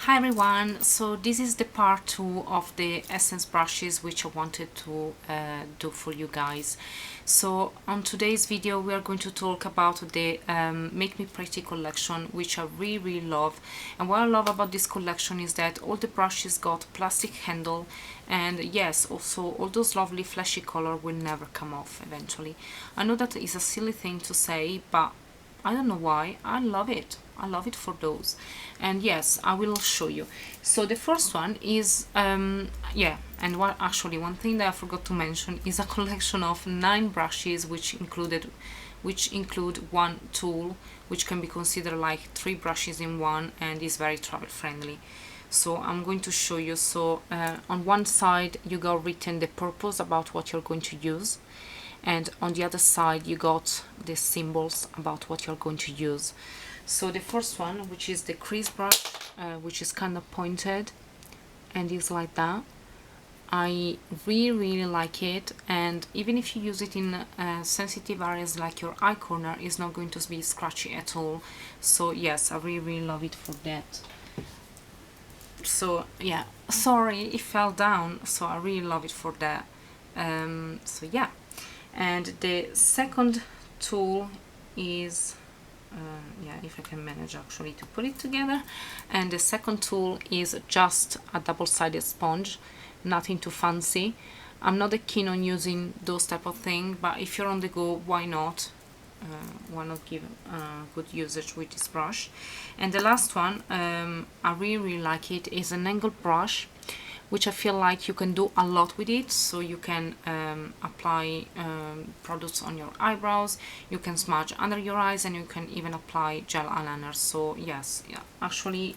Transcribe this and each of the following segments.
Hi everyone, so this is the part 2 of the essence brushes which I wanted to do for you guys. So on today's video we are going to talk about the Make Me Pretty collection, which I really love. And what I love about this collection is that all the brushes got plastic handle, and yes, also all those lovely flashy color will never come off eventually. I know that is a silly thing to say, but I don't know why, I love it. I love it for those. And yes, I will show you. So the first one is and what actually one thing that I forgot to mention is a collection of 9 brushes which include one tool, which can be considered like 3 brushes in one, and is very travel friendly. So I'm going to show you. So on one side you got written the purpose about what you're going to use, and on the other side you got the symbols about what you're going to use. So the first one, which is the crease brush, which is kind of pointed and is like that. I really like it, and even if you use it in sensitive areas like your eye corner, it's not going to be scratchy at all. So yes, I really love it for that. So yeah, sorry it fell down, so I really love it for that. So yeah, and the second tool is if I can manage actually to put it together. And the second tool is just a double-sided sponge, nothing too fancy. I'm not that keen on using those type of thing, but if you're on the go, why not give good usage with this brush. And the last one, I really like it, is an angled brush, which I feel like you can do a lot with it. So you can apply products on your eyebrows, you can smudge under your eyes, and you can even apply gel eyeliner. So yes, yeah, actually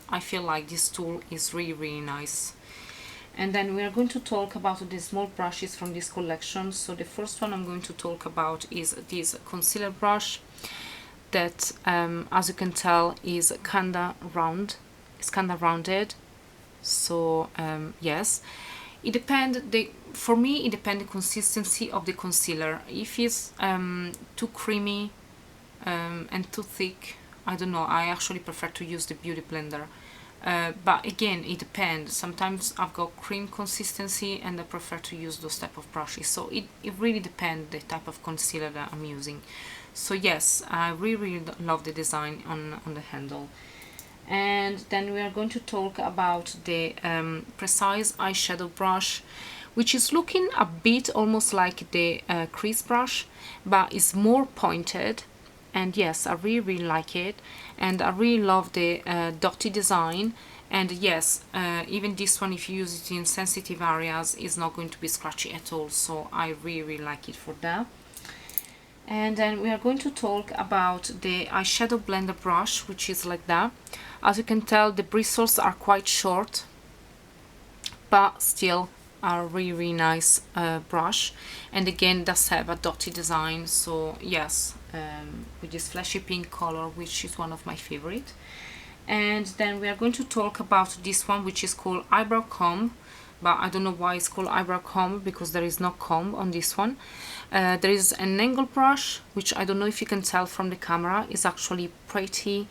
I feel like this tool is really nice. And then we are going to talk about the small brushes from this collection. So the first one I'm going to talk about is this concealer brush that as you can tell is kinda round. It's kinda rounded. So yes, it depends. For me it depends the consistency of the concealer. If it's too creamy and too thick, I don't know, I actually prefer to use the beauty blender. But again, it depends. Sometimes I've got cream consistency and I prefer to use those type of brushes. So it really depends the type of concealer that I'm using. So yes, I really love the design on the handle. And then we are going to talk about the precise eyeshadow brush, which is looking a bit almost like the crease brush, but is more pointed. And yes, I really like it, and I really love the dotty design. And yes, even this one, if you use it in sensitive areas, is not going to be scratchy at all. So I really like it for that. And then we are going to talk about the eyeshadow blender brush, which is like that. As you can tell, the bristles are quite short, but still a really nice brush. And again, does have a dotty design. So yes, with this flashy pink color, which is one of my favorite. And then we are going to talk about this one, which is called eyebrow comb, but I don't know why it's called eyebrow comb, because there is no comb on this one. There is an angle brush, which I don't know if you can tell from the camera, is actually pretty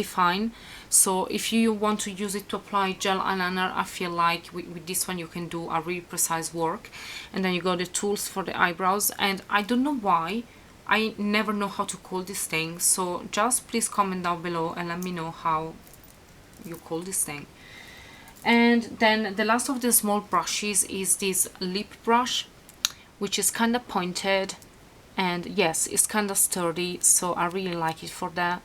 fine. So if you want to use it to apply gel eyeliner, I feel like with this one you can do a really precise work. And then you got the tools for the eyebrows, and I don't know why I never know how to call this thing, so just please comment down below and let me know how you call this thing. And then the last of the small brushes is this lip brush, which is kind of pointed, and yes, it's kind of sturdy, so I really like it for that.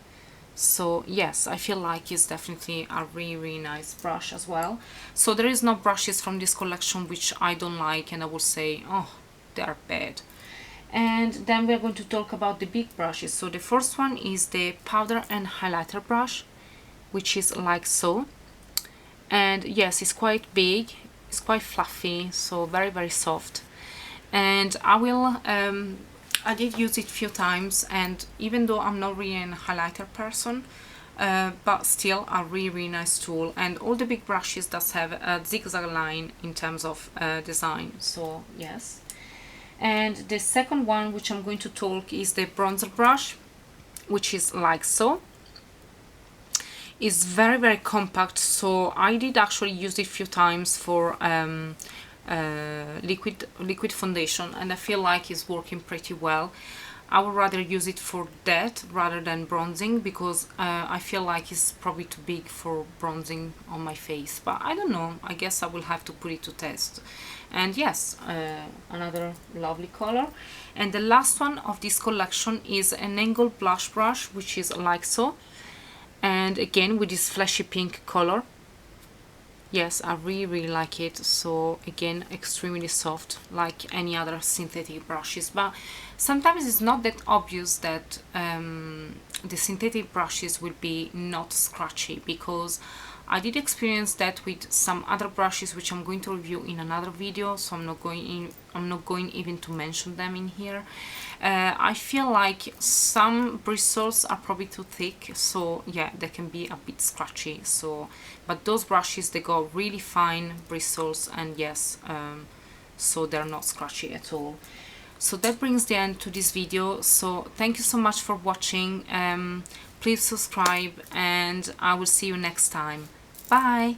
So yes, I feel like it's definitely a really nice brush as well. So there is no brushes from this collection which I don't like and I would say, oh, they are bad. And then we're going to talk about the big brushes. So the first one is the powder and highlighter brush, which is like so. And yes, it's quite big, it's quite fluffy, so very soft. And I did use it a few times, and even though I'm not really a highlighter person, but still a really nice tool. And all the big brushes does have a zigzag line in terms of design, so yes. And the second one which I'm going to talk is the bronzer brush, which is like so. is very, very compact, so I did actually use it a few times for liquid foundation, and I feel like it's working pretty well. I would rather use it for that rather than bronzing, because I feel like it's probably too big for bronzing on my face, but I don't know, I guess I will have to put it to test. And yes, another lovely color. And the last one of this collection is an angled blush brush, which is like so, and again with this flashy pink color. Yes, I really like it. So again, extremely soft, like any other synthetic brushes, but sometimes it's not that obvious that the synthetic brushes will be not scratchy, because I did experience that with some other brushes which I'm going to review in another video, so I'm not going even to mention them in here. I feel like some bristles are probably too thick, so yeah, they can be a bit scratchy. So but those brushes, they got really fine bristles, and yes, so they're not scratchy at all. So that brings the end to this video. So thank you so much for watching. Please subscribe, and I will see you next time. Bye.